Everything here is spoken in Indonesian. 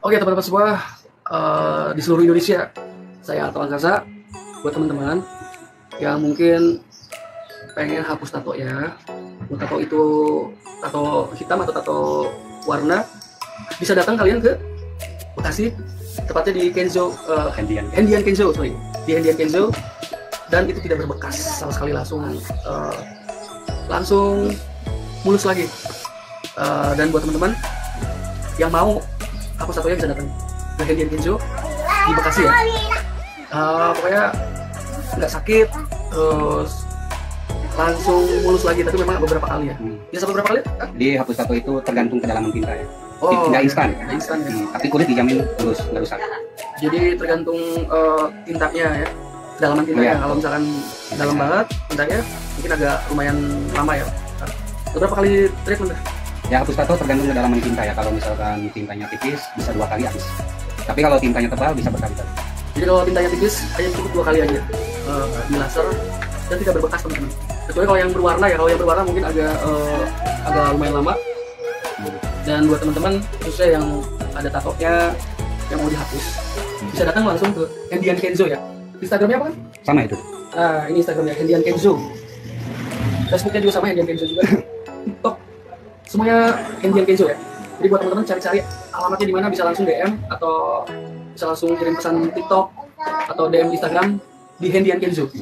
Oke teman-teman semua, di seluruh Indonesia, saya Artawan Sasa. Buat teman-teman yang mungkin pengen hapus tato ya, mau tato itu tato hitam atau tato warna, bisa datang kalian ke Bekasi, tepatnya di Kenzo, Hendian Kenzo, di Hendian Kenzo, dan itu tidak berbekas sama sekali, langsung mulus lagi. Dan buat teman-teman yang mau hapus tatonya bisa datang ke Hendian Kenzo di Bekasi ya. Pokoknya nggak sakit, terus langsung mulus lagi, tapi memang beberapa kali ya. Bisa beberapa kali? Di hapus tato itu tergantung kedalaman tinta ya. Oh, nggak instan. Nggak instan ya. Tapi kulit dijamin lurus, nggak rusak. Jadi tergantung tintanya ya, kedalaman tintanya. Ya. Kalau misalkan dalam banget tintanya, mungkin agak lumayan lama ya. Beberapa kali treatment dah? Ya hapus tato tergantung kedalaman tinta ya. Kalau misalkan tintanya tipis bisa 2 kali habis. Tapi kalau tintanya tebal bisa berkali-kali. Jadi kalau tintanya tipis hanya cukup 2 kali aja di laser dan tidak berbekas teman-teman. Kecuali kalau yang berwarna ya, kalau yang berwarna mungkin agak lumayan lama. Dan buat teman-teman khususnya yang ada tatonya yang mau dihapus, bisa datang langsung ke Hendian Kenzo ya. Instagramnya apa kan? Sama itu. Nah ini Instagramnya Hendian Kenzo. Facebooknya juga sama, Hendian Kenzo juga. TikTok semuanya Hendian Kenzo ya. Jadi buat teman-teman cari-cari alamatnya di mana, bisa langsung DM atau bisa langsung kirim pesan TikTok atau DM Instagram di Hendian Kenzo.